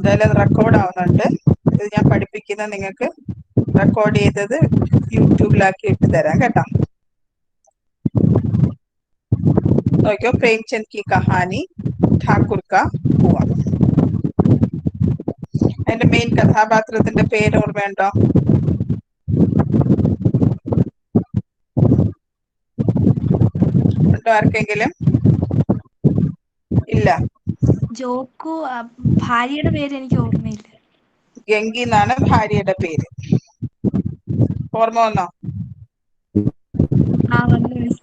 എന്തായാലും അത് റെക്കോർഡ് ആവുന്നുണ്ട്. ഇത് ഞാൻ പഠിപ്പിക്കുന്ന നിങ്ങൾക്ക് റെക്കോർഡ് ചെയ്തത് യൂട്യൂബിലാക്കി ഇട്ട് തരാം കേട്ടോ. നോക്കിയോ, പ്രേംചന്ദ് കി കഹാനി ഠാക്കൂർ കാ കുആ. അതിന്റെ മെയിൻ കഥാപാത്രത്തിന്റെ പേര് ഓർമ്മയുണ്ടോ? ഉണ്ടോ ആർക്കെങ്കിലും? ഇല്ല. ജോക്കു, ഭാര്യയുടെ പേര് എനിക്ക് ഓർമ്മയില്ല. ഗംഗി എന്നാണ് ഭാര്യയുടെ പേര്. ഓർമ്മ വന്നോ? വന്നു മിസ്.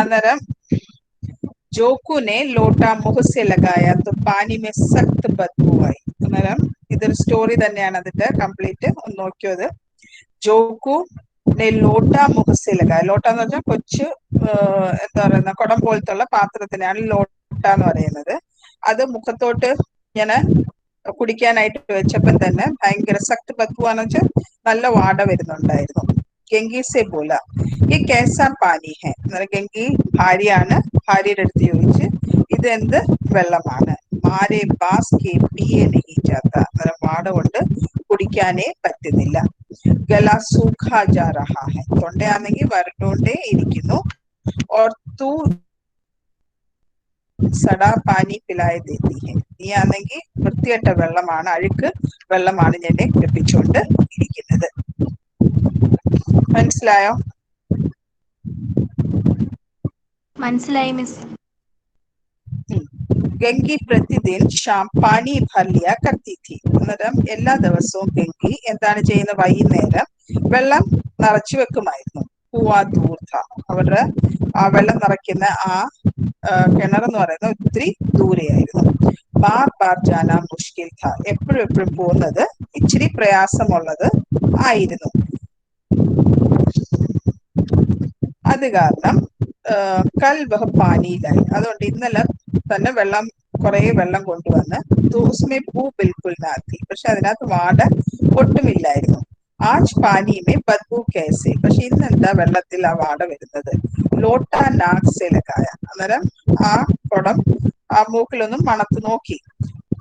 അന്നേരം जोकू ने लोटा मुंह से लगाया तो पानी में सख्त बदबू आई. അന്നേരം ഇതൊരു സ്റ്റോറി തന്നെയാണ്, അതിന്റെ കംപ്ലീറ്റ് ഒന്ന് നോക്കിയത്. ജോക്കു ലോട്ട മുഖസിലക, ലോട്ട എന്ന് പറഞ്ഞാൽ കൊച്ചു എന്താ പറയുന്ന കുടം പോലത്തുള്ള പാത്രത്തിനാണ് ലോട്ട എന്ന് പറയുന്നത്. അത് മുഖത്തോട്ട് ഇങ്ങനെ കുടിക്കാനായിട്ട് വെച്ചപ്പം തന്നെ ഭയങ്കര സക്ത് ബദ്ബുവാന്ന് വെച്ചാൽ നല്ല വാട വരുന്നുണ്ടായിരുന്നു. ഗംഗി സെ ബോല ഈ കേസാ പാനി ഹെ. അന്നേരം ഗംഗി ഭാര്യയാണ്, ഭാര്യയുടെ അടുത്ത് ചോദിച്ച് ഇതെന്ത് വെള്ളമാണ്. മാരെ ബാസ് കെ പിയെ നഹി ജാത്ത, അന്നേരം വാട കൊണ്ട് കുടിക്കാനേ പറ്റുന്നില്ല. ഗല സൂഖാ ജാ രഹാ ഹെ, തൊണ്ടയാണെങ്കിൽ വരണ്ടോണ്ടേ ഇരിക്കുന്നു. ഓർ തൂ സടാ പാനി പിലായ ദേത്തി ഹെ, നീ ആണെങ്കിൽ വൃത്തികെട്ട വെള്ളമാണ്, അഴുക്ക് വെള്ളമാണ് എന്നെ കുടിപ്പിച്ചുകൊണ്ട് ഇരിക്കുന്നത്. മനസ്സിലായോ? മനസ്സിലായി മിസ്. ഗംഗി പ്രതിദിൻ ഷാം പാനി ഭർ ലിയാ കർത്തി ഥി. അന്നേരം എല്ലാ ദിവസവും ഗംഗി എന്താണ് ചെയ്യുന്നത്? വൈകുന്നേരം വെള്ളം നിറച്ചു വെക്കുമായിരുന്നു. കുആ ദൂർ ഥ, അവരുടെ ആ വെള്ളം നിറയ്ക്കുന്ന ആ കിണറെന്ന് പറയുന്നത് ഒത്തിരി ദൂരെയായിരുന്നു. ബാർ ബാർ ജാന മുഷ്കിൽ ഥ, എപ്പോഴും എപ്പോഴും പോകുന്നത് ഇച്ചിരി പ്രയാസമുള്ളത് ആയിരുന്നു. അത് കാരണം കൽ വഹ് പാനിയിലായി, അതുകൊണ്ട് ഇന്നലെ തന്നെ കുറെ വെള്ളം കൊണ്ടുവന്ന്. ഉസ്മേ പൂ ബിൽക്കുൽ നാത്തി, പക്ഷെ അതിനകത്ത് വാട ഒട്ടുമില്ലായിരുന്നു. ആജ് പാനി മേ ബദ്ബു കേസെ, പക്ഷെ ഇന്നെന്താ വെള്ളത്തിൽ ആ വാട വരുന്നത്? ലോട്ട നാക് സെ ലഗായ, അന്നേരം ആ കുടം ആ മൂക്കിലൊന്നും മണത്ത് നോക്കി.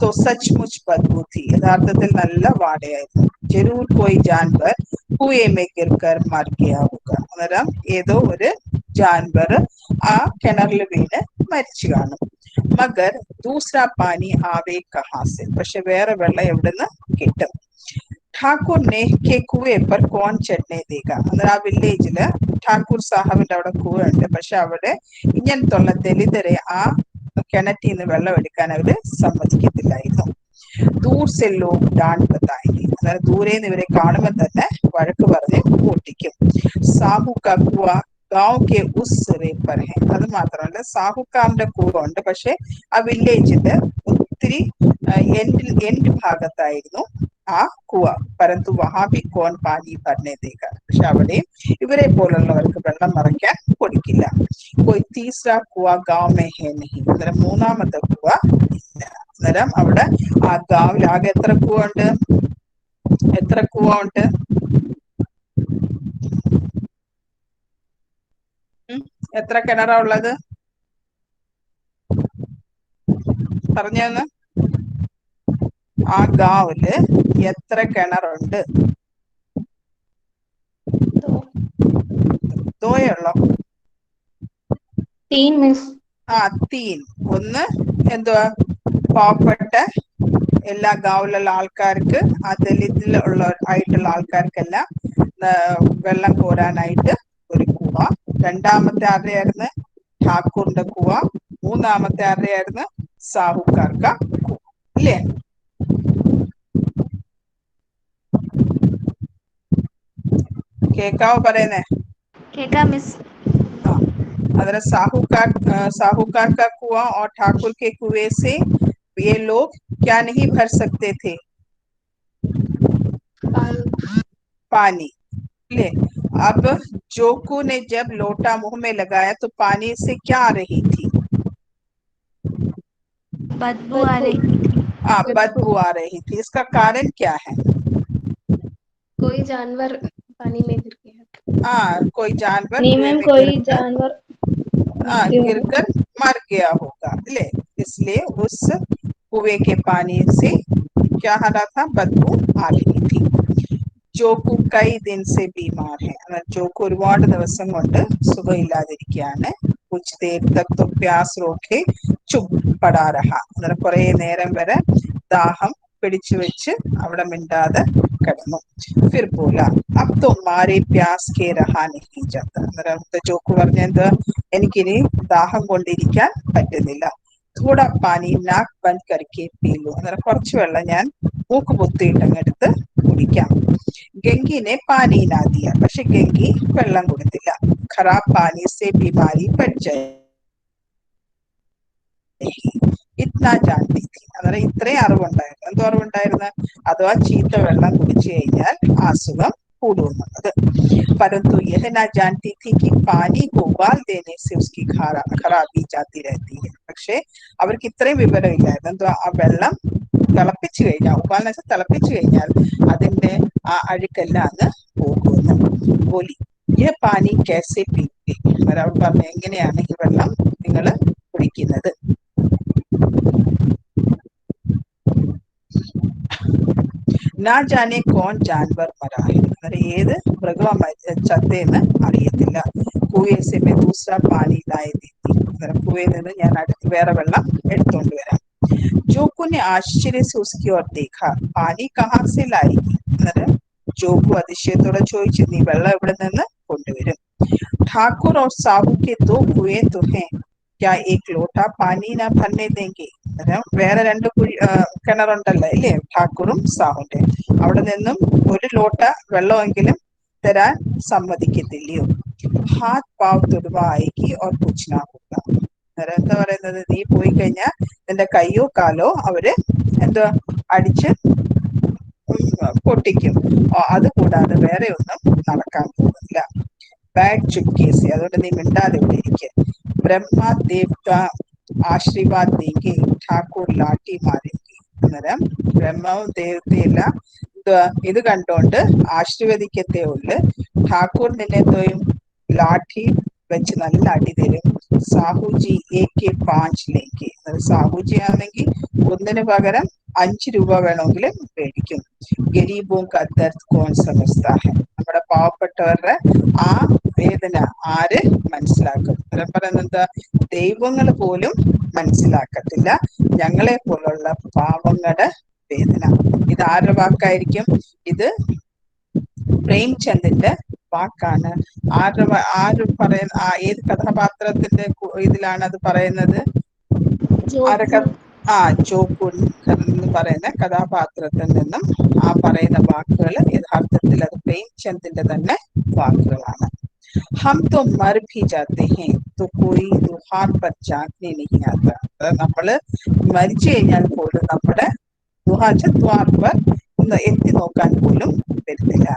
तो सचमुच बदबू थी, യഥാർത്ഥത്തിൽ നല്ല വാടയായിരുന്നു. ജരൂർ കോയി ജാൻവർ കുഎ മേ ഗിർകർ മർ ഗയാ ഹോഗാ, അന്നേരം ഏതോ ഒരു ജാൻവർ ആ കിണറിൽ വീണ് മരിച്ചു കാണും. മഗർ ദൂസരാ പാനി ആവേ കഹാസെ, പക്ഷെ വേറെ വെള്ളം എവിടുന്ന് കിട്ടും? ഠാക്കൂർ ने के कुएं पर कौन चढ़ने देगा, അന്നേരം ആ വില്ലേജില് ഠാക്കൂർ സാഹബിന്റെ അവിടെ കൂവ ഉണ്ട്, പക്ഷെ അവിടെ ഇങ്ങനത്തുള്ള ദലിതരെ ആ കിണറ്റിൽ നിന്ന് വെള്ളം എടുക്കാൻ അവര് സമ്മതിക്കത്തില്ലായിരുന്നു. ദൂർ സെ ലോഗ് ഡാണ്ട് ബതായെങ്കി, അതായത് ദൂരെ നിന്ന് ഇവരെ കാണുമ്പോൾ തന്നെ വഴക്ക് പറഞ്ഞ് ഓട്ടിക്കും. സാഹു കാ കുവ ഗാവ് കെ ഉസ് സിറെ പർ ഹെ, അത് മാത്രമല്ല സാഹുക്കാരന്റെ കൂവ ഉണ്ട്, പക്ഷെ ആ വില്ലേജിന്റെ ഒത്തിരി എൻഡ് ഭാഗത്തായിരുന്നു ആ കുവ. പരന്തു വഹാബി കോൺ പാനി ഭർനെ ദേഗ, പക്ഷെ അവിടെയും ഇവരെ പോലുള്ളവർക്ക് വെള്ളം നിറയ്ക്കാൻ കൊടുക്കില്ല. കോയി തീസ്ര കുവ ഗാവ് മേ ഹെ നഹി, അന്നേരം മൂന്നാമത്തെ കുവ ഇല്ല. അന്നേരം അവിടെ ആ ഗാവിൽ ആകെ എത്ര കുവ ഉണ്ട്? എത്ര കുവ ഉണ്ട്? എത്ര കിണറാ ഉള്ളത്? പറഞ്ഞന്ന്. ആ ഗാവില് എത്ര കിണറുണ്ട്? ദോയുള്ളോ? तीन मिस. തീൻ. ഒന്ന് എന്തുവാ? പാവപ്പെട്ട എല്ലാ ഗാവിലുള്ള ആൾക്കാർക്ക്, ആ ദലിതിലുള്ള ആയിട്ടുള്ള ആൾക്കാർക്കെല്ലാം വെള്ളം കോരാനായിട്ട് ഒരു കുവ. രണ്ടാമത്തെ ആരുടെയായിരുന്നു? ഠാക്കൂറിന്റെ കുവ. മൂന്നാമത്തെ ആരുടെയായിരുന്നു? സാഹുക്കാർക്ക കുവ. ഇല്ലേ? കേക്കാവോ പറയുന്നേ? കേക്കാം മിസ്. अगर साहूकार का कुआं और ठाकुर के कुएं से ये लोग क्या नहीं भर सकते थे? पानी। ले, अब जोकू ने जब लोटा मुंह में लगाया तो पानी से क्या आ रही थी? बदबू आ रही थी. बदबू आ रही थी. इसका कारण क्या है? कोई जानवर पानी में गिर गया. कोई जानवर नहीं कुएं मैम, में कोई गिरकर जानवर मृत्यु होगा. गिरकर मर गया होगा, ले, इसलिए उस कुएं के पानी से क्या आ रहा था, बदबू आ रही थी. ജോക്കു കൈ ദിൻ സെ ബീമാർ ഹെ. ജോക്കു ഒരുപാട് ദിവസം കൊണ്ട് സുഖമില്ലാതിരിക്കുകയാണ്. കുച്ച് ദേർ തക് തോ പ്യാസ് റോക്കെ ചുപ് പടാ രഹ. അന്നേരം കുറെ നേരം വരെ ദാഹം പിടിച്ചു വെച്ച് അവിടെ മിണ്ടാതെ കിടന്നു. ഫിർ ബോല അബ് തോ മാരെ പ്യാസ് കെ രഹാ നഹീ ജാത്ത. അന്നേരം ജോക്കു പറഞ്ഞത്, എനിക്കിനി ദാഹം കൊണ്ടിരിക്കാൻ പറ്റുന്നില്ല. थोड़ा पानी नाक बंद करके पी लो. അന്നേരം കുറച്ച് വെള്ളം ഞാൻ മൂക്ക് പൊത്തിയിട്ടങ്ങെടുത്ത് കുടിക്കാം. ഗംഗിനെ പാനി നാ ദിയ. പക്ഷെ ഗംഗി വെള്ളം കൊടുത്തില്ല. ഖറാബ് പാനി സെ ബിമാരി പട് ജായേഗി ഇത്നാ ജാൻതി ഥി. അന്നേരം ഇത്രയും അറിവുണ്ടായിരുന്നു. എന്തോ അറിവുണ്ടായിരുന്നു, അഥവാ ചീത്ത വെള്ളം കുടിച്ചു കഴിഞ്ഞാൽ അസുഖം കൂടുമെന്നുള്ളത്. परंतु यह ना जानती थी कि पानी को उबाल देने से उसकी खराबी जाती रहती है. പക്ഷേ അവർക്ക് ഇത്രയും വിവരമില്ലായിരുന്നു. എന്തോ ആ വെള്ളം തിളപ്പിച്ചു കഴിഞ്ഞാൽ, ഉപാലിനെ വെച്ചാൽ തിളപ്പിച്ചു കഴിഞ്ഞാൽ അതിന്റെ ആ അഴുക്കെല്ലാം അങ്ങ് പോകുമെന്ന്. ബോലി ഈ പാനി കേസെ പീത്തെ. അവരവർ പറഞ്ഞു, എങ്ങനെയാണ് ഈ വെള്ളം നിങ്ങൾ കുടിക്കുന്നത്? ना जाने कौन जानवर मरा है. अरे ഏത് മൃഗം ചത്തേന്ന് അറിയത്തില്ല. കുവേ സെ മേ ദൂസറാ പാനി ലായ് ദേത്തി. അന്നേരം കുവയിൽ നിന്ന് ഞാൻ അടുത്ത് വേറെ വെള്ളം എടുത്തോണ്ട് വരാം. जोकू ने आश्चर्य से उसकी ओर देखा. पानी कहाँ से लाएगी. അന്നേരം ജോക്കു അതിശയത്തോടെ ചോദിച്ചു, നീ വെള്ളം എവിടെ നിന്ന് കൊണ്ടുവരും? ठाकुर और साहू के दो कुएं तो हैं, क्या एक लोटा पानी ना भरने देंगे. വേറെ രണ്ട് കിണറുണ്ടല്ലോ ഇല്ലേ, ഠാക്കൂറും സാഹുന്റെ. അവിടെ നിന്നും ഒരു ലോട്ട വെള്ളമെങ്കിലും തരാൻ സമ്മതിക്കത്തില്ലയോ? ഹാത്ത് പാവ് തുടുവായിക്ക് ഓർ കുച്ച്നാ ഹോഗ. എന്താ പറയുന്നത്, നീ പോയി കഴിഞ്ഞാൽ നിന്റെ കയ്യോ കാലോ അവര് എന്താ അടിച്ച് പൊട്ടിക്കും. അതുകൂടാതെ വേറെ ഒന്നും നടക്കാൻ പോകുന്നില്ല. ബാഡ് ചുപ്കേസി. അതുകൊണ്ട് നീ മിണ്ടാതെ ഇവിടെ ഇരിക്കുക. ബ്രഹ്മദേവ് കാ ആശീർവാദ് ദേങ്കി ഠാക്കൂർ ലാട്ടി മാരേങ്കി. അന്നേരം ബ്രഹ്മവും ദേവതയെല്ലാം ഇത് കണ്ടോണ്ട് ആശീർവദിക്കത്തേ ഉള്ളു. ഠാക്കൂർ നിന്നെ എന്തോയും ലാഠി വെച്ച് നല്ല അടി തരും. സാഹുജി AK 5 ലേക്ക്. സാഹുജി ആണെങ്കിൽ ഒന്നിന് പകരം 5 രൂപ വേണമെങ്കിലും മേടിക്കും. ഗരീബോം കാ ദർദ് കോൺ സമജ്താ ഹൈ. നമ്മുടെ പാവപ്പെട്ടവരുടെ ആ വേദന ആര് മനസ്സിലാക്കും? പറയുന്നത് ദൈവങ്ങൾ പോലും മനസ്സിലാക്കത്തില്ല ഞങ്ങളെ പോലുള്ള പാവങ്ങളുടെ വേദന. ഇത് ആരുടെ വാക്കായിരിക്കും? ഇത് പ്രേംചന്ദിന്റെ വാക്കാണ്. ആര് പറയുന്ന ഏത് കഥാപാത്രത്തിന്റെ ഇതിലാണ് അത് പറയുന്നത്? ആരൊക്കെ? ജോക്കു എന്ന് പറയുന്ന കഥാപാത്രത്തിൽ നിന്നും ആ പറയുന്ന വാക്കുകൾ യഥാർത്ഥത്തിൽ അത് പ്രേംചന്ദിന്റെ തന്നെ വാക്കുകളാണ്. हम तो मर भी जाते हैं तो कोई दुहार पर जागने नहीं आता. നമ്മള് മരിച്ചു കഴിഞ്ഞാൽ പോലും നമ്മുടെ ദ്വാർ पर എത്തി നോക്കാൻ പോലും വരുന്നില്ല.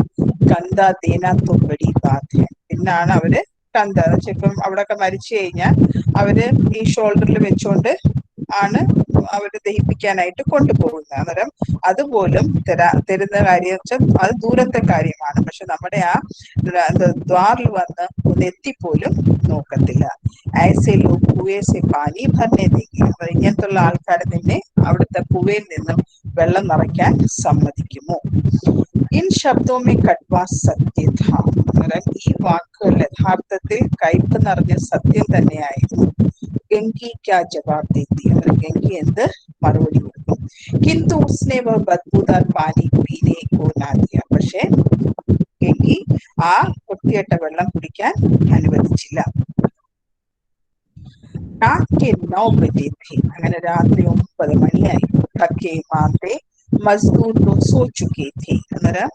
കന്ത ദേന തോ ബഡി ബാത് ഹെ. പിന്നാണ് അവര് കന്ത ഇപ്പം അവിടെയൊക്കെ മരിച്ചു കഴിഞ്ഞാൽ അവര് ഈ ഷോൾഡറിൽ വെച്ചോണ്ട് ആണ് അവര് ദഹിപ്പിക്കാനായിട്ട് കൊണ്ടുപോകുന്നത്. അന്നേരം അതുപോലും തരുന്ന കാര്യം വെച്ചാൽ അത് ദൂരത്തെ കാര്യമാണ്. പക്ഷെ നമ്മുടെ ആ ദ്വാറിൽ വന്ന് ഒന്ന് എത്തിപ്പോലും നോക്കത്തില്ല. ഐസെ ലോഗ് കുവേ സെ പാനി ഭർനെ ദേങ്കി. അപ്പൊ ഇങ്ങനത്തുള്ള ആൾക്കാർ നിന്നെ അവിടുത്തെ കുവയിൽ നിന്നും വെള്ളം നിറയ്ക്കാൻ സമ്മതിക്കുമോ? ഇൻ ശബ്ദോ മേ കട്വാ സത്യ ഥാ. ഈ വാക്കുകൾ യഥാർത്ഥത്തിൽ കയ്പ് നിറഞ്ഞ സത്യം തന്നെയായിരുന്നു. ഗംഗി ക്യാ ജവാബ് ദേത്തി. ഗംഗി എന്ത് മറുപടി കൊടുക്കും? കിന്തു ഉസ്നെ വ ബദ്ബൂദാർ പാനി പീനെ കോ നാ ദിയ. പക്ഷേ ഗംഗി ആ വൃത്തികെട്ട വെള്ളം കുടിക്കാൻ അനുവദിച്ചില്ല. രാത്രി 9 ബജെ थे. അങ്ങനെ രാത്രി 9 മണിയായി. തക്കെ മാന്തേ മസ്ദൂർ ലോഗ് സോ ചുക്കേ थे. അന്നേരം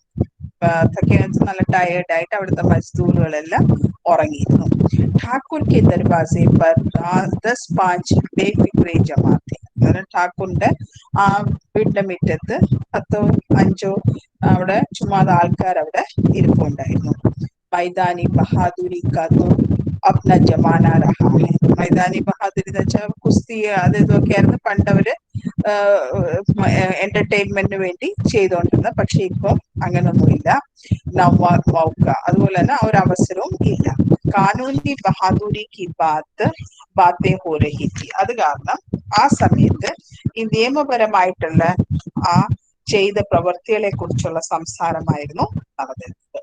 തക്കെ നല്ല ടയേർഡ് ആയിട്ട് അവിടുത്തെ മസ്ദൂറുകളെല്ലാം ഉറങ്ങിയിരുന്നു. ഠാക്കൂർ കെ ദർവാസെ പർ 10-5 ബേഫിക്രെ ജമാ थे. അന്നേരം ഠാക്കൂറിന്റെ ആ വീടിന്റെ മുറ്റത്ത് 10-5 അവിടെ ചുമ്മാതെ ആൾക്കാർ അവിടെ ഇരിപ്പുണ്ടായിരുന്നു. മൈതാനി ബഹാദുരി കാ തോ അപ്ന ജമാന രഹാ ഹൈ. മൈതാനി ബഹാദുരി എന്ന് വെച്ചാൽ കുസ്തി അത് ഇതൊക്കെ ആയിരുന്നു പണ്ടവര് എന്റർടൈൻമെന്റിന് വേണ്ടി ചെയ്തുകൊണ്ടിരുന്നത്. പക്ഷെ ഇപ്പം അങ്ങനൊന്നുമില്ല. മൗക്ക അതുപോലെ തന്നെ ആ ഒരു അവസരവും ഇല്ല. കാനൂനി ബഹാദുരി കി ബാത്തേ ഹോ രഹി ഥി. അത് കാരണം ആ സമയത്ത് ഈ നിയമപരമായിട്ടുള്ള ആ ചെയ്ത പ്രവൃത്തികളെ കുറിച്ചുള്ള സംസാരമായിരുന്നു നടന്നിരുന്നത്.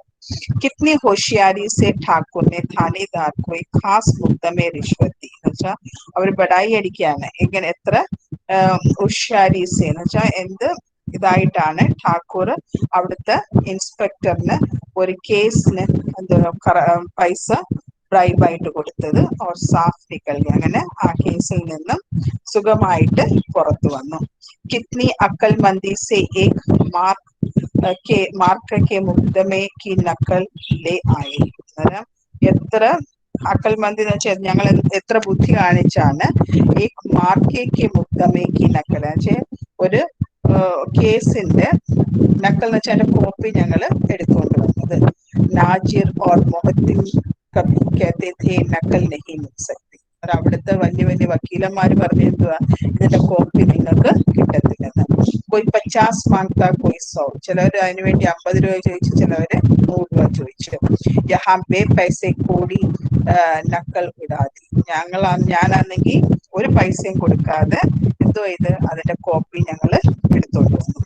കിത്നി ഹോഷിയാരി സെ ഠാക്കൂറിനെ थानेदार को एक खास मुद्दे रिश्वत दी എന്ന് വെച്ചാൽ അവർ ബഡായി അടിക്കുകയാണ്. എങ്ങനെ എത്ര ഹോഷിയാരി സെ എന്ന് വെച്ചാൽ എന്ത് ഇതായിട്ടാണ് ഠാക്കൂർ അവിടുത്തെ ഇൻസ്പെക്ടറിന് ഒരു കേസിന് എന്താ പൈസ ബ്രൈബായിട്ട് കൊടുത്തത്. ഓർ സാഫ് നിക്കൽ അങ്ങനെ ആ കേസിൽ നിന്നും സുഖമായിട്ട് പുറത്തു വന്നു. കിത്നി അക്കൽ മന്ദി സെ ഏക് മാർക്ക് കെ മുക്തമേ കി നക്കൽ ലേ ആയി. എത്ര അക്കൽമന്തി എന്ന് വെച്ചാൽ ഞങ്ങൾ എത്ര ബുദ്ധി കാണിച്ചാണ് ഈ മാർക്കേക്ക് മുക്തമേക്ക് നക്കൽ വെച്ചാൽ ഒരു കേസിന്റെ നക്കൽ എന്ന് വെച്ചാൽ അതിന്റെ കോപ്പി ഞങ്ങൾ എടുത്തുകൊണ്ട് വന്നത്. നാജിർ ഓർ മൊഹത്തിൻ कहते थे नकल नहीं मिल सकती. അവിടുത്തെ വലിയ വലിയ വക്കീലന്മാർ പറഞ്ഞെന്തുവാ ഇതിന്റെ കോപ്പി നിങ്ങൾക്ക് കിട്ടത്തില്ലെന്ന്. कोई 50 मांगता कोई 100. ചിലവര് അതിനു വേണ്ടി 50 രൂപ ചോദിച്ചു, ചിലവര് 100 രൂപ ചോദിച്ചു. യഹാ ബേ പൈസെ കോടി നക്കൽ ഉടാതി. ഞാനാണെങ്കിൽ ഒരു പൈസയും കൊടുക്കാതെ എന്തോ ഇത് അതിന്റെ കോപ്പി ഞങ്ങൾ എടുത്തോണ്ട് വന്നു.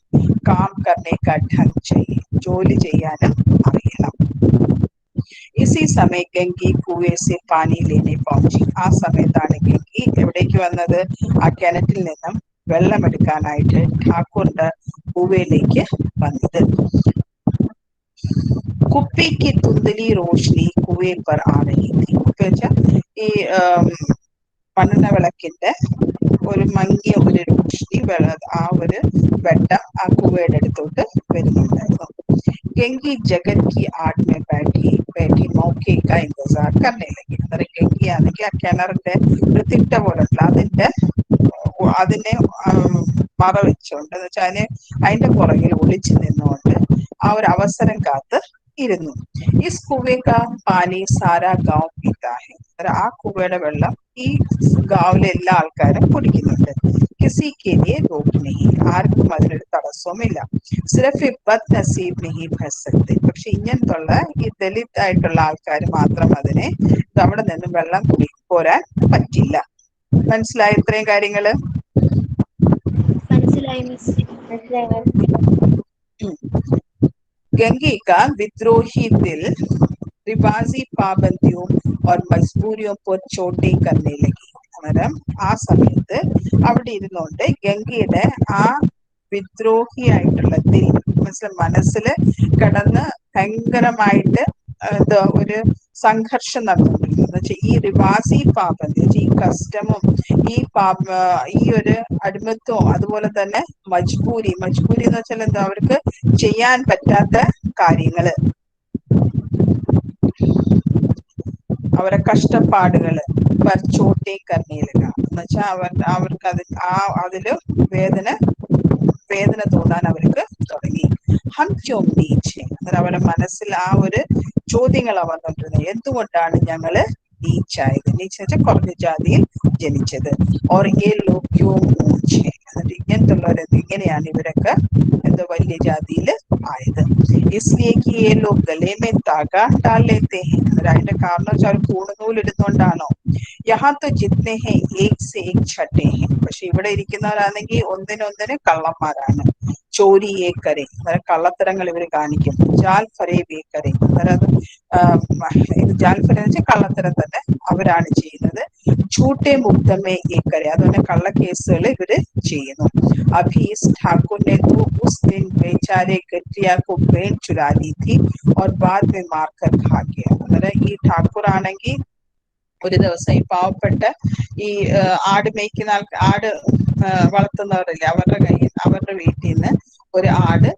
കാം കർണേ കാ ഢങ് ചാഹിയെ, ജോലി ചെയ്യാനും അറിയണം. इसी समय गंगी कुएं से पानी लेने पहुंची. ആ സമയത്താണ് ഗംഗി എവിടേക്ക് വന്നത്? ആ കിണറ്റിൽ നിന്നും വെള്ളമെടുക്കാനായിട്ട് ഠാക്കൂറിന്റെ കുവയിലേക്ക് വന്നത്. കുപ്പി की धुंधली रोशनी कुएं पर आ रही थी. കുപ്പി വെച്ചാൽ ഈ മണ്ണെണ്ണ വിളക്കിന്റെ ഒരു മങ്ങിയ ഒരു രോഷ്നി ആ ഒരു വെട്ടം ആ കുവയുടെ അടുത്തോട്ട് വരുന്നുണ്ടായിരുന്നു. ഗംഗി ജഗൻ की आड़ में बैठी मौके का इंतजार करने लगी. അന്നേരം ഗംഗി ആണെങ്കിൽ ആ കിണറിന്റെ ഒരു തിട്ട പോലുള്ള അതിനെ മറ വെച്ചുകൊണ്ട് എന്ന് വെച്ചാൽ അതിന്റെ പുറകിൽ ഒളിച്ചു നിന്നുകൊണ്ട് ആ ഒരു അവസരം കാത്ത് ഇരുന്നു. ഈ കുവേക പാനി സാരാ ഗാവ് പീതാ ഹെ. ആ കുവയുടെ വെള്ളം ഈ ഗാവിലെ എല്ലാ ആൾക്കാരും കുടിക്കുന്നുണ്ട്. കിസി കെ ലിയെ റോക്ക് നഹീ, ആർക്കും അതിനൊരു തടസ്സവുമില്ല. സിർഫ് ബദ് നസീബ് നഹീ ഭർ സക്തെ. പക്ഷെ ഇങ്ങനത്തുള്ള ഈ ദലിത് ആയിട്ടുള്ള ആൾക്കാർ മാത്രം അതിനെ അവിടെ നിന്നും വെള്ളം പോരാൻ പറ്റില്ല. മനസ്സിലായ ഇത്രയും കാര്യങ്ങള്? മനസ്സിലായി മിസ്. गंगे का विद्रोही दिल रिवाजी पाबंदियों और मजबूरियों पर चोटें करने लगी. അന്നേരം ആ സമയത്ത് അവിടെ ഇരുന്നുകൊണ്ട് ഗംഗയുടെ ആ വിദ്രോഹി ആയിട്ടുള്ള ദിൽ മനസ്സിൽ കിടന്ന് ഭയങ്കരമായിട്ട് എന്താ ഒരു സംഘർഷം നടന്നുകൊണ്ടിരുന്നു. എന്ന് വെച്ചാൽ ഈ റിവാസി പാപന്തി ഈ കസ്റ്റമും ഈ ഒരു അടിമത്വവും അതുപോലെ തന്നെ മജ്ബൂരി എന്ന് വെച്ചാൽ എന്താ അവർക്ക് ചെയ്യാൻ പറ്റാത്ത കാര്യങ്ങള്, അവരെ കഷ്ടപ്പാടുകള് ചോട്ടേ കർണയിലക എന്ന് വെച്ചാൽ അവർക്ക് അതില് വേദന തോന്നാൻ അവർക്ക് തുടങ്ങി. ഹം ക്യോം നീച്ച്, അവരുടെ മനസ്സിൽ ആ ഒരു ചോദ്യങ്ങളാ വന്നിട്ടുള്ളത്. എന്തുകൊണ്ടാണ് ഞങ്ങള് നീച്ചായത്? നീച്ച് വെച്ചാൽ കുറഞ്ഞ ജാതിയിൽ ജനിച്ചത്. ഓർ ഏ ലോഗ് ക്യോം ഊഞ്ച്, എന്നിട്ട് ഇങ്ങനത്തുള്ളവർ ഇങ്ങനെയാണ് ഇവരൊക്കെ എന്തോ വലിയ ജാതിയിൽ ആയത്. इसलिए कि ये लोग गले में धागा डाल लेते हैं. അതിന്റെ കാരണം വെച്ചാൽ പൂണുനൂലിടുന്നോണ്ടാണോ? यहाँ तो जितने हैं एक से एक छठे हैं. പക്ഷെ ഇവിടെ ഇരിക്കുന്നവരാണെങ്കിൽ ഒന്നിനൊന്നിന് കള്ളന്മാരാണ്. ചോരി ഏക്കരെ, കള്ളത്തരങ്ങൾ ഇവർ കാണിക്കും. ജാൽ ഫരേ ബേക്കരെ, ജാൽ ഫര വെച്ചാൽ കള്ളത്തരം തന്നെ അവരാണ് ചെയ്യുന്നത്. ഛൂട്ടെ മുക്തമേ ഏക്കരെ, അതുപോലെ കള്ളക്കേസുകൾ ഇവര് ചെയ്യുന്നു. अभी इस ठाकुर ने तो उस दिन बेचारे गठिया को भेंट चुरा दी थी और बाद में मारकर खा गया. अगर ഈ ഠാക്കൂർ ആണെങ്കിൽ ഒരു ദിവസം ഈ പാവപ്പെട്ട ഈ ആട് മേയ്ക്കുന്ന ആട് വളർത്തുന്നവരല്ലേ, അവരുടെ വീട്ടിൽ നിന്ന് ഒരു ആട്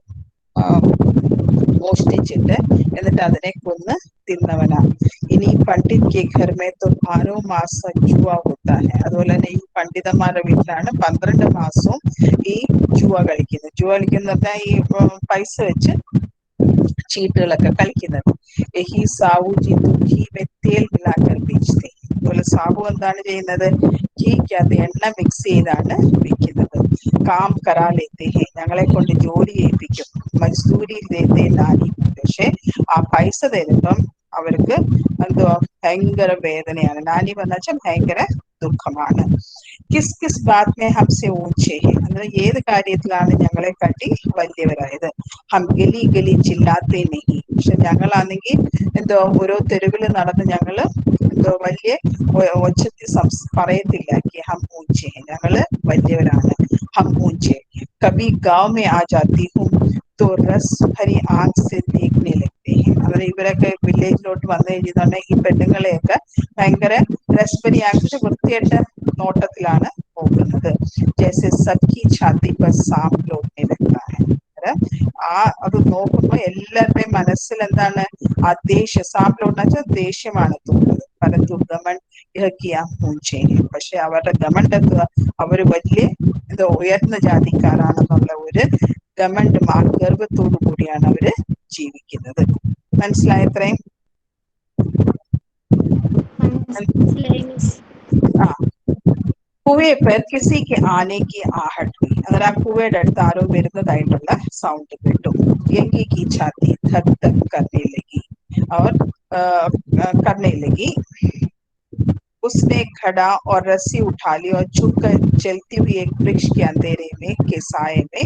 മോഷ്ടിച്ചിട്ട് എന്നിട്ട് അതിനെ കൊന്ന് തിന്നവനാണ്. ഇനി പണ്ഡിറ്റ് കെ ഘർ മേ തോ 12 മാസം ജുവ ഹോത്താ ഹെ. അതുപോലെ തന്നെ ഈ പണ്ഡിതന്മാരുടെ വീട്ടിലാണ് 12 മാസവും ഈ ജുവ കളിക്കുന്നത്. ജുവ കളിക്കുന്ന ഈ പൈസ വെച്ച് ചീട്ടുകളൊക്കെ കളിക്കുന്നത്. യഹി സാവു ജി ഘീ മേ തേൽ മിലാക്കർ ബേച്ച്തേ. അതുപോലെ സാബു എന്താണ് ചെയ്യുന്നത്? ഘീക്കകത്ത് എണ്ണ മിക്സ് ചെയ്താണ് വിൽക്കുന്നത്. കാം കരാ ലേത്തെ ഹെ, ഞങ്ങളെ കൊണ്ട് ജോലി ചെയ്യിപ്പിക്കും. മസ്ദൂരി ലേത്തെ നാനി, പക്ഷെ ആ പൈസ തരുമ്പം അവർക്ക് എന്തുവാ ഭയങ്കര വേദനയാണ്. നാനി വന്ന വെച്ചാൽ ഭയങ്കര ദുഃഖമാണ്. കിസ് കിസ് ബാത് മേ ഹംസെ ഊഞ്ചെ ഹെ, ಅಂದ್ರೆ ഏത് കാര്യത്തിലാണ് ഞങ്ങളെ കാട്ടി വലിയവരായത്. ഹം ഗലി ഗലി ചില്ലാത്തെ നഹി, പക്ഷെ ഞങ്ങളാണെങ്കിൽ എന്തോ ഓരോ തെരുവിൽ നടന്ന് ഞങ്ങള് എന്തോ വലിയ ഒച്ചത്തിൽ പറയത്തില്ല. ഹം ഊഞ്ചെ ഹെ, ഞങ്ങള് വലിയവരാണ്. ഹം ഊഞ്ചെ കബി ഗാവ് മേ ആ ജാത്തി ഹൂം तो रस भरी आंख से देखने लगते हैं. അവരെ ഇവരൊക്കെ വില്ലേജിലോട്ട് വന്നു കഴിഞ്ഞാൽ ഈ പെണ്ണുങ്ങളെയൊക്കെ ഭയങ്കര രസ്പരി ആംഖ് വൃത്തിയായിട്ട നോട്ടത്തിലാണ് പോകുന്നത്. ജैसे सबकी छाती पर सांप लौटने लगता है. ആ അത് നോക്കുമ്പോ എല്ലാവരുടെയും മനസ്സിൽ എന്താണ് ആ ദേഷ്യം, സാമ്പ് ലോട്ടെന്ന് വെച്ചാൽ ദേഷ്യമാണ് തോന്നുന്നത്. പരന്തു ഗമൻ ഇഹക്കിയ പൂഞ്ചേ, പക്ഷെ അവരുടെ ഗമണ്ടെത്തുക അവര് വലിയ എന്തോ ഉയർന്ന ജാതിക്കാരാണെന്നുള്ള ഒരു ഗമണ്ട് ഗർവത്തോടു കൂടിയാണ് അവര് ജീവിക്കുന്നത്. മനസ്സിലായത്രയും? മനസ്സിലായി മിസ്. ആ കുവേ പെർ കിസി കെ ആനെ കി ആഹട്ട് ഹുയി, അന്നേരം ആ കുവയുടെ അടുത്ത് ആരോ വരുന്നതായിട്ടുള്ള സൗണ്ട് കേട്ടു. യങ്കി കി ഛാത്തി ധക് ധക് കർനെ ലഗി और करने लगी. उसने घड़ा और रस्सी उठा ली और छुपकर चलती हुई एक वृक्ष के अंधेरे में के साए में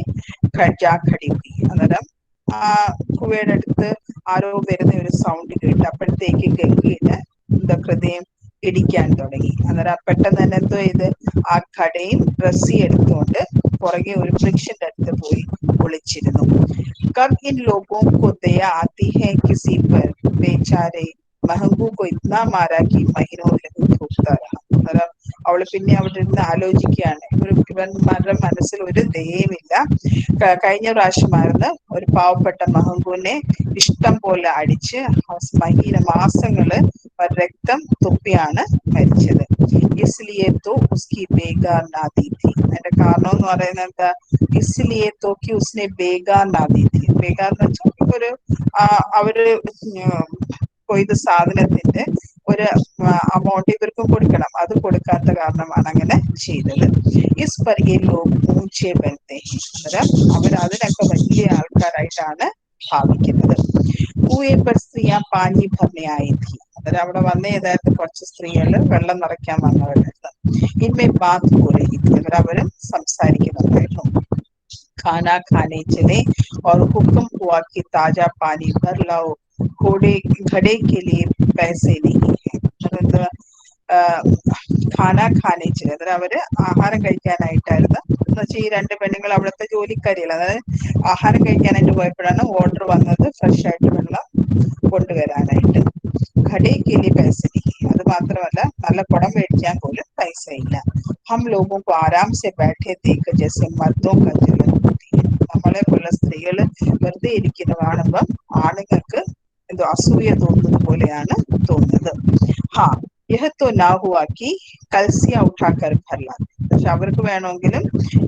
जा खड़ी हुई. അന്നേരം ആ കുവയുടെ അടുത്ത് ആരോ വരുന്ന ഒരു സൗണ്ട് കേട്ട് അപ്പോഴത്തേക്ക് ഗംഗയുടെ എന്താ ഹൃദയം ഇടിക്കാൻ തുടങ്ങി. അന്നേരം പെട്ടെന്ന് തന്നെ എന്തോ ചെയ്ത് ആ ഘടയും റസ്സി എടുത്തുകൊണ്ട് പുറകെ ഒരു വൃക്ഷന്റെ അടുത്ത് പോയി ഒളിച്ചിരുന്നു. कब इन लोगों को दया आती है किसी पर, बेचारे महंगू को इतना मारा कि महीनों लहू थूकता रहा. അന്നേരം അവള് പിന്നെ അവിടെ ഇരുന്ന് ആലോചിക്കുകയാണ്, ഇവന്മാരുടെ മനസ്സിൽ ഒരു ദയയുമില്ല. കഴിഞ്ഞ പ്രാവശ്യമായിരുന്നു ഒരു പാവപ്പെട്ട മഹങ്കുവിനെ ഇഷ്ടം പോലെ അടിച്ച് മാസങ്ങള് രക്തം തുപ്പിയാണ് മരിച്ചത്. ഇസ്ലിയെ തോ ഉസ്കി ബേഗാർ നാദി ഥി, അതിന്റെ കാരണം എന്ന് പറയുന്നത് എന്താ? ഇസ്ലിയെ തോക്കി ഉസ്നെ ബേഗാർ നാദി ഥി. ബേഗാർ എന്ന് വെച്ചാൽ ഒരു അവര് കൊയ്ത സാധനത്തിന്റെ ഒരു അമൗണ്ട് ഇവർക്കും കൊടുക്കണം, അത് കൊടുക്കാത്ത കാരണമാണ് അങ്ങനെ ചെയ്തത്. ഇസ് പർ യേ ലോഗ് ഊഞ്ചെ ബൻതെ ഹി, അന്നേരം അവർ അതിനൊക്കെ വലിയ ആൾക്കാരായിട്ടാണ് ഭാവിക്കുന്നത്. കുവേ പർ സ്ത്രീയാ പാനി ഭർനെ ആയി ഥി, അന്നേരം അവിടെ വന്ന ഏതായിരുന്നു കുറച്ച് സ്ത്രീകള് വെള്ളം നിറയ്ക്കാൻ വന്നവരായിരുന്നു. ഇൻമേ ബാത് ഹോ രഹി ഥി, അന്നേരം അവരും സംസാരിക്കുന്നുണ്ടായിരുന്നു. खाना खाने चले और हुक्म हुआ कि ताजा पानी भर लाओ, घड़े के लिए पैसे नहीं है. ഖാന ഖാനെ ചില, അതായത് അവര് ആഹാരം കഴിക്കാനായിട്ടായിരുന്നു. എന്ന് വെച്ചാൽ ഈ രണ്ട് പെണ്ണുങ്ങൾ അവിടുത്തെ ജോലിക്കാരികൾ, അതായത് ആഹാരം കഴിക്കാനായിട്ട് പോയപ്പോഴാണ് ഓർഡർ വന്നത് ഫ്രഷ് ആയിട്ട് വെള്ളം കൊണ്ടുവരാനായിട്ട്. ഘടയ്ക്ക് പൈസ, അത് മാത്രമല്ല നല്ല കുടം മേടിക്കാൻ പോലും പൈസ ഇല്ല. ഹം ലോഗോं को आराम से बैठे देख जैसे मर्दों का जलन होती है, നമ്മളെ പോലെ സ്ത്രീകള് വെറുതെ ഇരിക്കുന്ന കാണുമ്പം ആണുങ്ങൾക്ക് എന്തോ അസൂയ തോന്നുന്നത് പോലെയാണ് തോന്നുന്നത്. ഹാ യഹ് തോ നാ ഹുവാ കി കൽസിയ ഉഠാക്കർ ഭർല, പക്ഷെ അവർക്ക് വേണമെങ്കിലും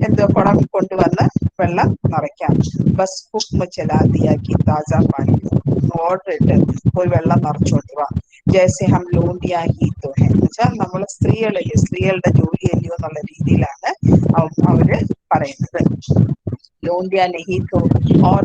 എന്തോ കുടം കൊണ്ടുവന്ന് വെള്ളം നിറയ്ക്കാം. ബസ് ഹുക്മ ചലാ ദിയാ കി താജ പാനി, ഓർഡർ ഇട്ട് പോയി വെള്ളം നിറച്ചോണ്ട് വാ. ജൈസെ ഹം ലോണ്ടിയാ ഹി തോ ഹെ, എന്നുവെച്ചാൽ നമ്മള് സ്ത്രീകളല്ലേ, സ്ത്രീകളുടെ ജോലിയല്ലയോ എന്നുള്ള രീതിയിലാണ് അവര് പറയുന്നത്. ലോണ്ടിയ നഹി തോ ഓർ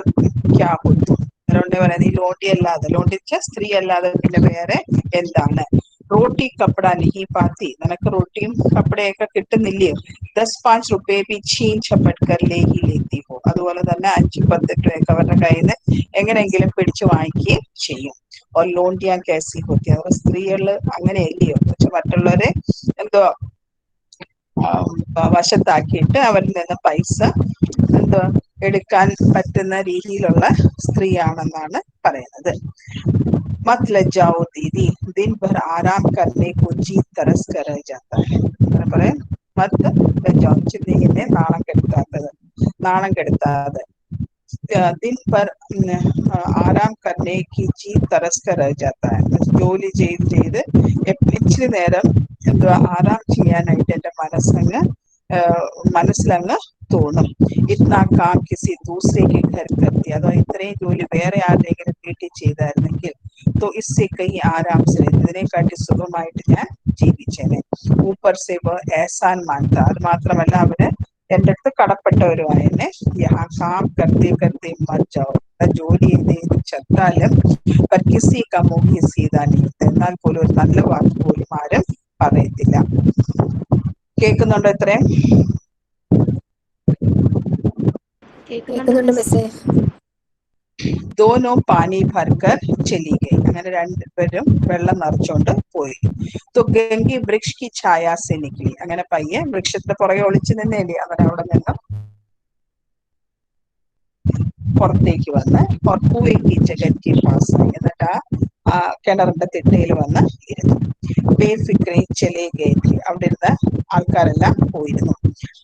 ക്യാ ഹോ തും, അതുകൊണ്ട് പറയുന്നത് ഈ ലോണ്ടി അല്ലാതെ, ലോണ്ടി വെച്ചാൽ സ്ത്രീ അല്ലാതെ പിന്നെ വേറെ എന്താണ്? റോട്ടി കപ്പട നഹി പാത്തി, നിനക്ക് റോട്ടിയും കപ്പടയൊക്കെ കിട്ടുന്നില്ലയോ? 10-5 റുപ്പയെ ബി ഛീൻ ഛപ്പട്ട് കർ ലേ ഹി ലേത്തി ഹോ, അതുപോലെ തന്നെ 5-10 രൂപയൊക്കെ അവരുടെ കയ്യിൽ നിന്ന് എങ്ങനെയെങ്കിലും പിടിച്ചു വാങ്ങിക്കുകയും ചെയ്യും. ഓർ ലോണ്ടിയാ കേസി ഹോത്തി, അവർ സ്ത്രീകള് അങ്ങനെയല്ലയോ, പക്ഷെ മറ്റുള്ളവരെ എന്തോ വശത്താക്കിയിട്ട് അവരിൽ നിന്ന് പൈസ എന്തോ എടുക്കാൻ പറ്റുന്ന രീതിയിലുള്ള സ്ത്രീയാണെന്നാണ് പറയുന്നത്. മത് ലജ്ജാവോ ദീദി ദിൻ ഭർ ആരാം കർനെ കോ ജി തരസ് കർ രഹ് ജാതാ ഹൈ, അങ്ങനെ പറയാം. മത് ലജ്ജാവോ, ചിന്തിക്കുന്നേ നാണം കെടുത്താതെ. ദിൻ ഭർ ആരാം കർനെ കി ജി തരസ് കർ രഹ് ജാതാ ഹൈ, ജോലി ചെയ്ത് ഇച്ചിരി നേരം എന്തോ ആരാം ചെയ്യാനായിട്ട് എന്റെ മനസ്സിലങ്ങ് തോന്നും. ഇത്നാ കാം കിസി ദൂസരെ ഘർ കർത്തി, അതോ ഇത്രയും ജോലി വേറെ ആരുടെയെങ്കിലും വീട്ടിൽ ചെയ്തായിരുന്നെങ്കിൽ तो इससे कहीं आराम से, ഇതിനെക്കാട്ടി സുഖമായിട്ട് ഞാൻ ജീവിച്ചേനെ. ഊപ്പർ സെ വോ എഹ്സാൻ മാൻതാ, അത് മാത്രമല്ല അവര് എന്റെ അടുത്ത് കടപ്പെട്ടവരുമായെന്നെ. യഹാ കാം കർത്തെ കർത്തെ മർ ജാओ, ജോലി ചെയ്ത് ചത്താലും പർ കിസി കാ മുഹ് സീതാ നഹീ, എന്നാൽ പോലും ഒരു നല്ല വാക്ക് പോലും ആരും പറയത്തില്ല. കേൾക്കുന്നുണ്ടോ ഇത്രയും? കേൾക്കുന്നുണ്ട് കേക്കുന്നുണ്ട് മിസ്. മിസ്സേ. ദോനോ പാനി ഭർക്കർ ചലി ഗയി. അങ്ങനെ രണ്ടുപേരും വെള്ളം നിറച്ചോണ്ട് പോയി. तो गंगी वृक्ष की छाया से निकली. അങ്ങനെ പയ്യെ വൃക്ഷത്തിന്റെ പുറകെ ഒളിച്ചു നിന്നേലേ അവർ അവിടെ നിന്ന് പുറത്തേക്ക് വന്ന് കുവേ ജഗൻ കി പാസ് ആയി. എന്നിട്ട് ആ കിണറിന്റെ തിട്ടയിൽ വന്ന് ഇരുന്നു. ബേഫിക്രെ ചലേ ഗയേ थे. അവിടെ ഇരുന്ന ആൾക്കാരെല്ലാം പോയിരുന്നു.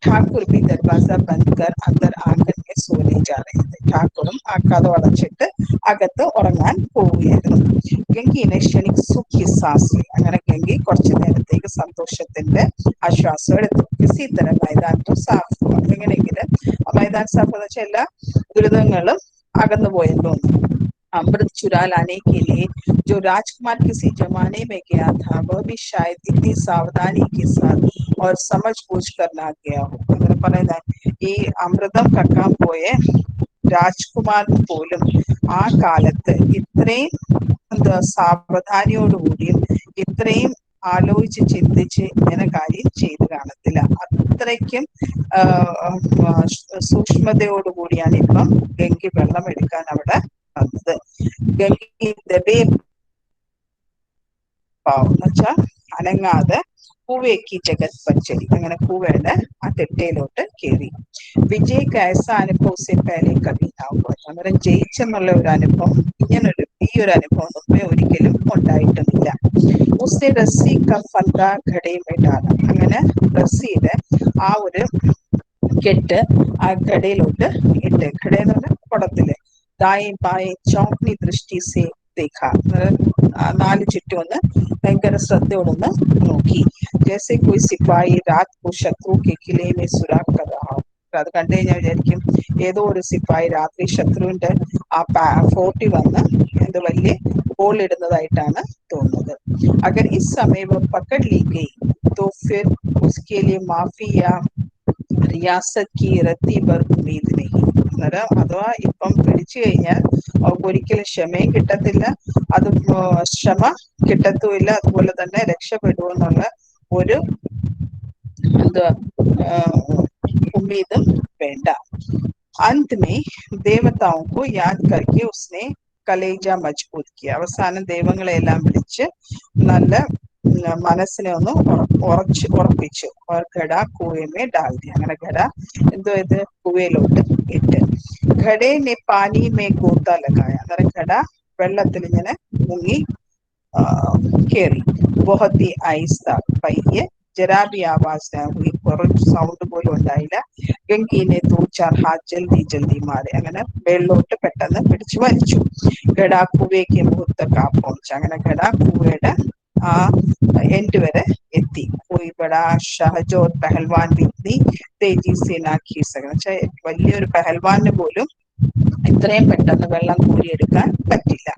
ഠാക്കുർ ഭി ദർവാസ ബന്ദ് കർ അന്ദർ ആംഗൻ മേ സോനെ ജാ രഹേ थे. ഠാക്കുറും ആ കതക് അടച്ചിട്ട് അകത്ത് ഉറങ്ങാൻ പോവുകയായിരുന്നു. ഗംഗീനെ ക്ഷണിക് സുഖ് കി സാസ് ലി. അങ്ങനെ ഗംഗി കുറച്ചു നേരത്തേക്ക് സന്തോഷത്തിന്റെ ആശ്വാസം എടുത്തു. ഇസി തരം മൈതാൻ തോ സാഫ് ഹുവാ. എങ്ങനെയെങ്കിലും മൈതാൻ സാഫ് എന്ന് വെച്ചാൽ എല്ലാ ദുരിതങ്ങളും അകന്നു പോയെന്ന് തോന്നുന്നു. अमृत चुरा लाने के लिए जो राजकुमार किसी जमाने में गया था वह भी शायद इतनी सावधानी के साथ और समझ बूझ कर ना गया हो. അങ്ങനെ പറയുന്നത് ഈ അമൃതം കക്കാൻ പോയ രാജ്കുമാർ പോലും ആ കാലത്ത് ഇത്രയും എന്താ സാവധാനിയോടുകൂടിയും ഇത്രയും ആലോചിച്ച് ചിന്തിച്ച് ഇങ്ങനെ കാര്യം ചെയ്തു കാണത്തില്ല. അത്രയ്ക്കും സൂക്ഷ്മതയോടുകൂടിയാണ് ഇപ്പം ഗംഗി വെള്ളം എടുക്കാൻ അവിടെ വന്നത്. ഗംഗി ദബേ പാവ് എന്ന് വെച്ചാൽ അനങ്ങാതെ കൂവേക്ക് ജഗത് പച്ചടി. അങ്ങനെ കൂവയുടെ ആ തെട്ടയിലോട്ട് കയറി. വിജയ് കൈസ അനുഭവം സെ പഹലെ കഭി നാ ഹുവാ. അന്നേരം ജയിച്ചെന്നുള്ള ഒരു അനുഭവം ഈ ഒരു അനുഭവം മുമ്പേ ഒരിക്കലും ഉണ്ടായിട്ടുമില്ല. ഉസ്സെ റസ്സി ക ഫന്ദ ഘടേ മേ ഡാല. അങ്ങനെ റസ്സിയുടെ ആ ഒരു കെട്ട് ആ ഘടയിലോട്ട് ഇട്ട്. ഘട എന്ന് പറഞ്ഞാൽ കുടത്തില്. ദായേ ബായേ ചൗക്നി ദൃഷ്ടി സെ ദേഖ. നാല് ചുറ്റും ഒന്ന് ഭയങ്കര ശ്രദ്ധയോടൊന്ന് നോക്കി. ജैसे कोई सिपाही रात को शत्रु के किले में सुराग कर रहा हो. അത് കണ്ടു കഴിഞ്ഞാൽ വിചാരിക്കും ഏതോ ഒരു സിപ്പായി രാത്രി ശത്രുവിന്റെ ആ ഫോർട്ടിൽ വന്ന് എന്ത് വലിയ ഹോൾ ഇടുന്നതായിട്ടാണ് തോന്നുന്നത്. अगर इस समय वो पकड़ ली गई तो फिर उसके लिए माफी या റിയാസത്ത് കി റത്തി ബർ ഉമീദ് നഹി. അന്നേരം അഥവാ ഇപ്പം പിടിച്ചു കഴിഞ്ഞാൽ അവർക്ക് ഒരിക്കലും ക്ഷമയും കിട്ടത്തില്ല, അത് ക്ഷമ കിട്ടത്തുമില്ല, അതുപോലെ തന്നെ രക്ഷപ്പെടുമെന്നുള്ള ഒരു എന്തുവാ ഉമ്മീദും വേണ്ട. अंत में देवताओं को याद करके उसने കലേജ മജ്ബൂത് കിയ. അവസാനം ദൈവങ്ങളെല്ലാം വിളിച്ച് നല്ല മനസ്സിനെ ഒന്ന് ഉറപ്പിച്ചു. और घड़ा कुएं में डाल दिया. അങ്ങനെ ഘട എന്തോ ഇത് കുവയിലോട്ട് ഇട്ട്. ഘടേ നെ പാനി മേ ഗോത്ത ലഗായ. അന്നേരം ഘട വെള്ളത്തിൽ ഇങ്ങനെ മുങ്ങി കേറി. ബഹുത് ഹി ആഹിസ്ത, പയ്യെ, ജരാ ഭി ആവാസ് നാ ഹുയി, കുറച്ച് സൗണ്ട് പോലും ഉണ്ടായില്ല. ഗംഗീനെ ദോ ചാർ ഹാത്ത് ജൽദി ജൽദി മാരെ. അങ്ങനെ വെള്ളോട്ട് പെട്ടെന്ന് പിടിച്ചു വലിച്ചു. ഘട കുവേക്ക് മുഹൂർത്ത കാ പहुंचा. അങ്ങനെ ഘട കുവയുടെ ആ എൻഡ് വരെ എത്തി. कोई बड़ा शाहजोर पहलवान भी इतनी तेजी से ना खींच सका. വലിയൊരു പഹൽവാന് പോലും ഇത്രയും പെട്ടെന്ന് വെള്ളം കോരിയെടുക്കാൻ പറ്റില്ല.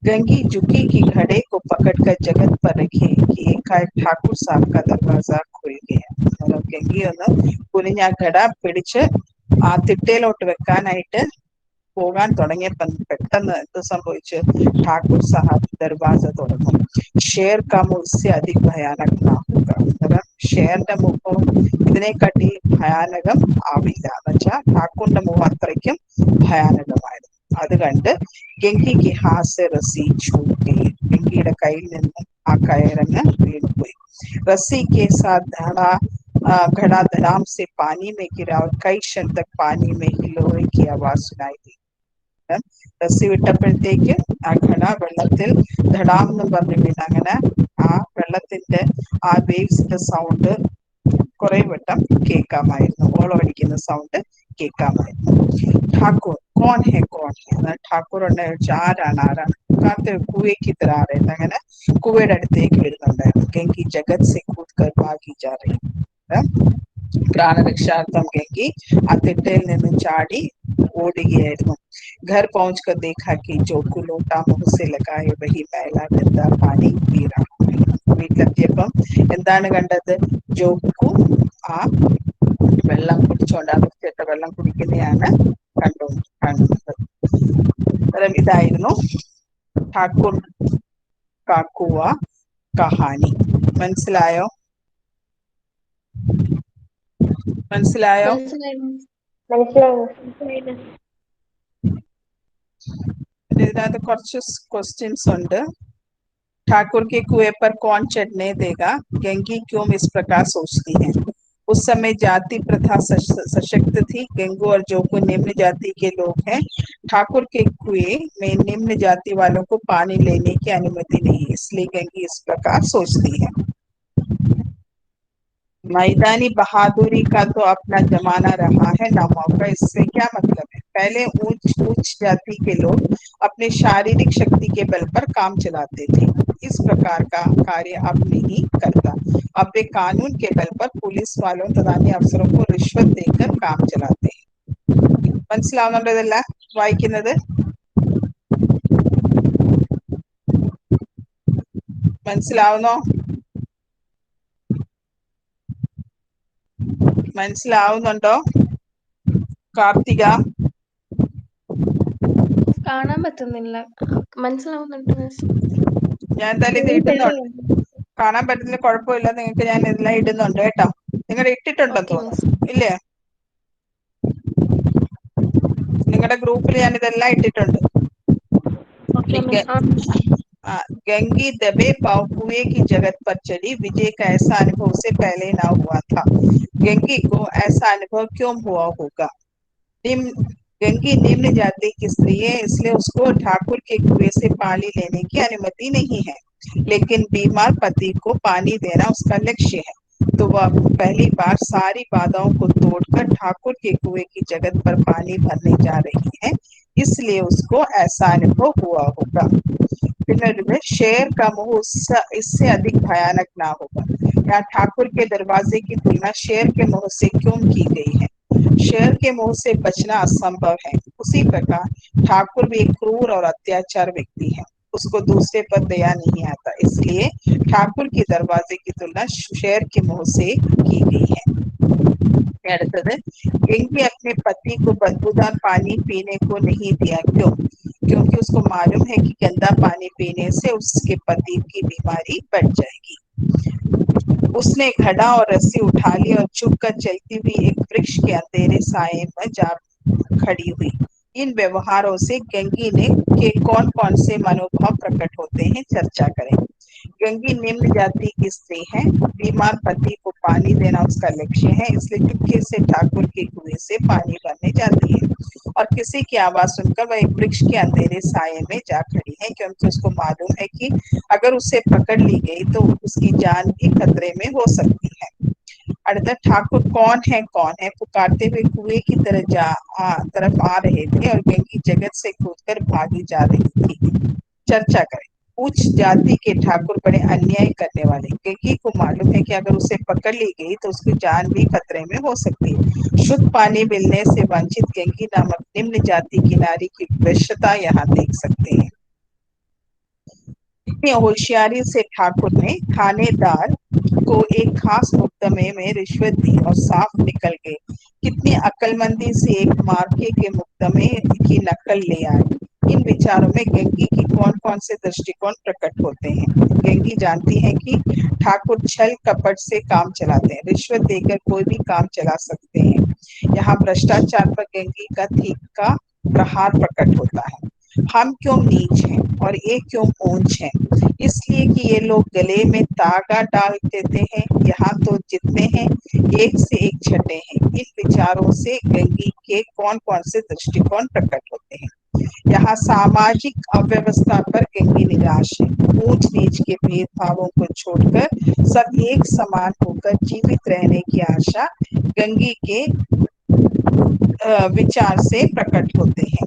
गंगी झुकी कि घड़े को पकड़कर जगत पर रखे कि एकाएक ठाकुर साहब का दरवाजा खुल गया. ഗംഗി ഒന്ന് കുനിഞ്ഞ ആ ഘട പിടിച്ച് ആ തിട്ടയിലോട്ട് വെക്കാനായിട്ട് പോകാൻ തുടങ്ങിയപ്പോൾ പെട്ടെന്ന് എന്ത് സംഭവിച്ചു? ഠാക്കൂർ സാഹബ് ദർവാസ തുറന്നു. ഷേർ കാ മുഖ്സെ അധിക് ഭയാനക് നാ ഹോഗാ. അന്നേരം ഷേറിന്റെ മുഖവും ഇതിനെക്കാട്ടി ഭയാനകം ആവില്ല. എന്ന് വെച്ചാൽ ഠാക്കൂറിന്റെ മുഖം അത്രയ്ക്കും ഭയാനകമായിരുന്നു. അത് കണ്ട് ഗംഗിക്ക് ഹാസ് റസി छूट गई. ഗംഗിയുടെ കയ്യിൽ നിന്ന് ആ കയറങ്ങ് വീണുപോയി. रस्सी के साथ घड़ा धड़ाम से पानी में गिरा और कई क्षण तक पानी में हिलोरे की आवाज सुनाई दी. रस्सी വിട്ടപ്പോഴത്തേക്ക് ആ ഘട വെള്ളത്തിൽ ധടാം എന്ന് പറഞ്ഞു വീണ. അങ്ങനെ ആ വെള്ളത്തിന്റെ ആ വേവ്സിന്റെ സൗണ്ട് കുറെ വട്ടം കേൾക്കാമായിരുന്നു. ഓളമടിക്കുന്ന സൗണ്ട് കേൾക്കാമായിരുന്നു. ഠാക്കൂർ കോൺ ഹെ കോൺ ഹെ. ഠാക്കൂർ എന്നെ ചോദിച്ചു ആരാണ് ആരാണ്. കാത്ത് കുവയ്ക്ക് ഇത്ര ആരായിരുന്നു. അങ്ങനെ കുവയുടെ അടുത്തേക്ക് വരുന്നുണ്ടായിരുന്നു. ഗംഗി ജഗത് സെ കൂത് കർ ഭാഗി ജാ രഹി. പ്രാണരക്ഷാർത്ഥം ഗംഗി ആ തിട്ടയിൽ നിന്ന് ചാടി ഓടുകയായിരുന്നു. घर पहुंचकर देखा कि जो लोटा मुंह से लगाए वही मैला गंदा पानी पी रहा. വീട്ടിലെത്തിയപ്പം എന്താണ് കണ്ടത്? ജോക്കു ആ വെള്ളം കുടിച്ചോണ്ട്, ആ വൃത്തിയിട്ട വെള്ളം കുടിക്കുന്നതാണ് കണ്ടത്. ഇതായിരുന്നു ഠാക്കൂർ കാക്കുവ കഹാനി. മനസ്സിലായോ? മനസ്സിലായോ? മനസ്സിലായി മിസ്. മനസ്സിലായി മിസ്. മനസ്സിലായി മിസ്. ഇതിനകത്ത് കുറച്ച് ക്വസ്റ്റ്യൻസ് ഉണ്ട്. ठाकुर के कुएं पर कौन चढ़ने देगा, गंगी क्यों इस प्रकार सोचती है। उस समय जाति प्रथा सशक्त थी, गंगू और जोगू निम्न जाति के लोग हैं। ठाकुर के कुएं में निम्न जाति वालों को पानी लेने की अनुमति नहीं, इसलिए गंगी इस प्रकार सोचती है। मैदानी बहादुरी का तो अपना जमाना रहा है ना मौका, इससे क्या मतलब है। पहले उच्च जाति के लोग अपने शारीरिक शक्ति के बल पर काम चलाते थे, इस प्रकार का कार्य अब नहीं करता। अब वे कानून के बल पर पुलिस वालों तथा अन्य अफसरों को रिश्वत देकर काम चलाते हैं. മനസ്സിലാവുന്നുണ്ടോ ഇതെല്ലാം വായിക്കുന്നത്? മനസ്സിലാവുന്നോ? മനസ്സിലാവുന്നുണ്ടോ കാർത്തിക? കാണാൻ പറ്റുന്നില്ല. മനസ്സിലാവുന്നുണ്ട് മിസ്. ഞാൻ എന്തായാലും ഇത് ഇടുന്നുണ്ട്. കാണാൻ പറ്റുന്ന കുഴപ്പമില്ല, നിങ്ങൾക്ക് ഞാൻ ഇതെല്ലാം ഇടുന്നുണ്ട് കേട്ടോ. നിങ്ങളുടെ ഇട്ടിട്ടുണ്ടെന്ന് ഓക്കെ മിസ്. തോന്നുന്നു ഇല്ലേ? നിങ്ങളുടെ ഗ്രൂപ്പിൽ ഞാൻ ഇതെല്ലാം ഇട്ടിട്ടുണ്ട്. Okay miss. गंगी दबे पांव कुएं की जगत पर चली, विजय का ऐसा अनुभव उससे पहले ना हुआ था। गंगी को ऐसा अनुभव क्यों हुआ होगा? गंगी निम्न जाति की स्त्री है, इसलिए उसको ठाकुर के कुएं से पानी लेने की अनुमति नहीं है, लेकिन बीमार पति को पानी देना उसका लक्ष्य है। तो वह पहली बार सारी बाधाओं को तोड़कर ठाकुर के कुएं की जगत पर पानी भरने जा रही है, इसलिए उसको ऐसा अनुभव हुआ होगा। शेर का मुंह इससे अधिक भयानक ना होगा। यहाँ ठाकुर के दरवाजे की तुलना शेर के मुंह से क्यों की गई है? शेर के मुंह से बचना असंभव है, उसी प्रकार ठाकुर भी एक क्रूर और अत्याचार व्यक्ति है, उसको दूसरे पर दया नहीं आता, इसलिए ठाकुर के दरवाजे की तुलना शेर के मुंह से की गई है। गंगी अपने पति को बदबूदार पानी पीने को नहीं दिया, क्यों? क्योंकि उसको मालूम है कि गंदा पानी पीने से उसके पति की बीमारी बढ़ जाएगी। उसने घड़ा और रस्सी उठा ली और चुप कर चलती हुई एक वृक्ष के अंधेरे साये में जा खड़ी हुई। इन व्यवहारों से गंगी ने के कौन कौन से मनोभाव प्रकट होते हैं, चर्चा करें। गंगी निम्न जाति की स्त्री है, बीमार पति को पानी देना उसका लक्ष्य है, इसलिए चुपके से ठाकुर के कुएं से पानी भरने जाती है, और किसी की आवाज सुनकर वह एक वृक्ष के अंधेरे साये में जा खड़ी है, क्योंकि उसको मालूम है कि अगर उसे पकड़ ली गई तो उसकी जान भी खतरे में हो सकती है। ठाकुर कौन है पुकारते हुए कुएं की तरफ आ रहे थे, और गंगी जगत से कूदकर भागी जा रही थी। चर्चा करें। उच्च जाति के ठाकुर बड़े अन्याय करने वाले, गंगी को मालूम है कि अगर उसे पकड़ ली गई तो उसकी जान भी खतरे में हो सकती है। शुद्ध पानी मिलने से वंचित गंगी नामक निम्न जाति की नारी की वैश्यता यहाँ देख सकते हैं। इतनी होशियारी से ठाकुर ने थानेदार को एक खास मुकदमे में रिश्वत दी और साफ निकल गए। कितनी अक्लमंदी से एक मार्के के मुकदमे की नकल ले आए। इन विचारों में गंगी की कौन कौन से दृष्टिकोण प्रकट होते हैं? गंगी जानती है कि ठाकुर छल कपट से काम चलाते हैं, रिश्वत देकर कोई भी काम चला सकते हैं। यहाँ भ्रष्टाचार पर गंगी का तीखा प्रहार प्रकट होता है। हम क्यों नीच हैं और ये क्यों ऊंच हैं? इसलिए कि ये लोग गले में तागा डाल देते हैं, यहाँ तो जितने हैं एक से एक छठे हैं। इन विचारों से गंगी के कौन कौन से दृष्टिकोण प्रकट होते हैं? यहाँ सामाजिक अव्यवस्था पर गंगी निराश है, ऊंच नीच के भेदभावों को छोड़कर सब एक समान होकर जीवित रहने की आशा गंगी के विचार से प्रकट होते हैं।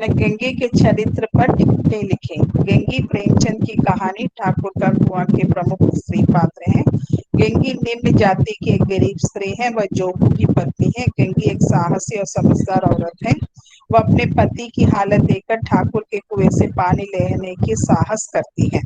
गंगी के चरित्र पर टिप्पणी लिखें। गंगी प्रेमचंद की कहानी ठाकुर का कुआं के प्रमुख स्त्री पात्र हैं। गंगी निम्न जाति की एक गरीब स्त्री है, वह जोगू की पत्नी है। गंगी एक साहसी और समझदार औरत है, वो अपने पति की हालत देखकर ठाकुर के कुएं से पानी लेने की साहस करती है।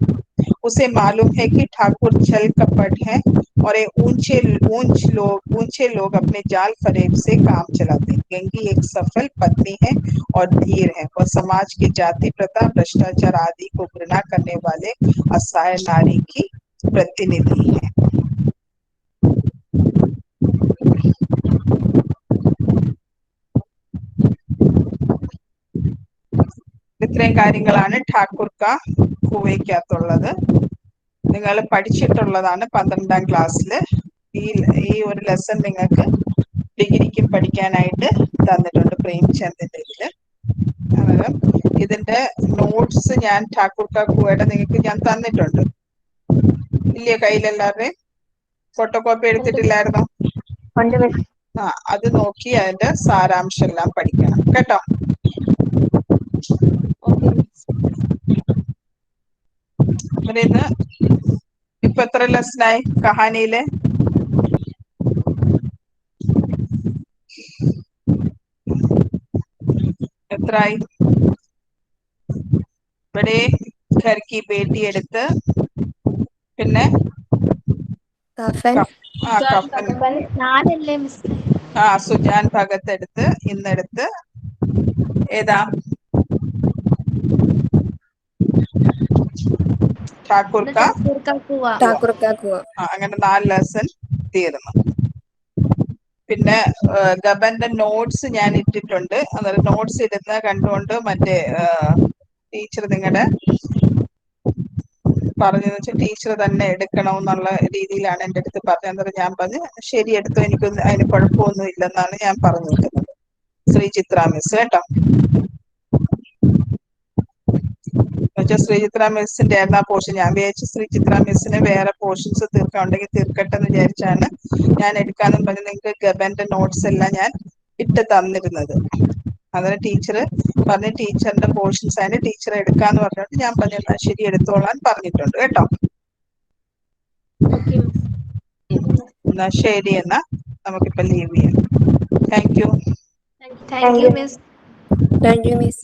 उसे मालूम है कि ठाकुर छल कपट है और ये ऊंचे लोग अपने जाल फरेब से काम चलाते हैं। गंगी एक सफल पत्नी है और धीर है। वह समाज की जाति प्रथा, भ्रष्टाचार आदि को घृणा करने वाले असहाय नारी की प्रतिनिधि है। ഇത്രയും കാര്യങ്ങളാണ് ഠാക്കൂർ കാ കൂവയ്ക്കകത്തുള്ളത്. നിങ്ങൾ പഠിച്ചിട്ടുള്ളതാണ് 12ാം ക്ലാസ്സിൽ. ഈ ഒരു ലെസൺ നിങ്ങൾക്ക് ഡിഗ്രിക്കും പഠിക്കാനായിട്ട് തന്നിട്ടുണ്ട് പ്രേംചന്ദിന്റെ ഇതില്. അന്നേരം ഇതിന്റെ നോട്ട്സ് ഞാൻ ഠാക്കൂർ കാ കൂവയുടെ നിങ്ങൾക്ക് ഞാൻ തന്നിട്ടുണ്ട്. ഇല്ലയോ കയ്യിലെല്ലാവരുടെയും? Photo copy എടുത്തിട്ടില്ലായിരുന്നോ? അത് നോക്കി അതിന്റെ സാരാംശം എല്ലാം പഠിക്കണം കേട്ടോ. അന്നേരം ഇന്ന് ഇപ്പൊ എത്ര ലെസണായി കഹാനിയിലെ? എത്രയായി? ഇവിടെ ഘർ കി ബേട്ടി എടുത്ത്, പിന്നെ കഫൻ, സുജാൻ ഭഗത് എടുത്ത്, ഇന്നെടുത്ത് ഏതാ? ഠാക്കൂർ കാ കുവ. അങ്ങനെ 4 ലെസൺ തീർന്നു. പിന്നെ ഗബന്റെ നോട്ട്സ് ഞാൻ ഇട്ടിട്ടുണ്ട്. അന്നേരം നോട്ട്സ് ഇടുന്ന കണ്ടുകൊണ്ട് മറ്റേ ടീച്ചർ നിങ്ങളുടെ പറഞ്ഞതെന്ന് വെച്ചാൽ ടീച്ചർ തന്നെ എടുക്കണം എന്നുള്ള രീതിയിലാണ് എൻ്റെ അടുത്ത് പറഞ്ഞത്. അന്നേരം ഞാൻ പറഞ്ഞു ശരി എടുത്തോ, എനിക്കൊന്നും അതിന് കുഴപ്പമൊന്നും ഇല്ലെന്നാണ് ഞാൻ പറഞ്ഞിരിക്കുന്നത്. ശ്രീ ചിത്ര മിസ് കേട്ടോ. എന്നുവെച്ചാൽ ശ്രീ ചിത്ര മിസ്സിന്റെ ആയിരുന്നു ആ പോർഷൻ. ഞാൻ വിചാരിച്ചു ശ്രീ ചിത്ര മിസ്സിന് വേറെ പോർഷൻസ് തീർക്കാനുണ്ടെങ്കിൽ തീർക്കട്ടെ എന്ന് വിചാരിച്ചാണ് ഞാൻ എടുക്കാന്നും പറഞ്ഞ് നിങ്ങൾക്ക് ഗബന്റെ നോട്ട്സ് എല്ലാം ഞാൻ ഇട്ട് തന്നിരുന്നത്. അന്നേരം ടീച്ചർ പറഞ്ഞ് ടീച്ചറിന്റെ പോർഷൻസ് അതിന് ടീച്ചർ എടുക്കാന്ന് പറഞ്ഞിട്ട് ഞാൻ പറഞ്ഞു എന്നാ ശരി എടുത്തോളാൻ പറഞ്ഞിട്ടുണ്ട് കേട്ടോ. എന്നാ ശരി, എന്നാ നമുക്കിപ്പോ ലീവ് ചെയ്യാം. Thank you. Thank you miss.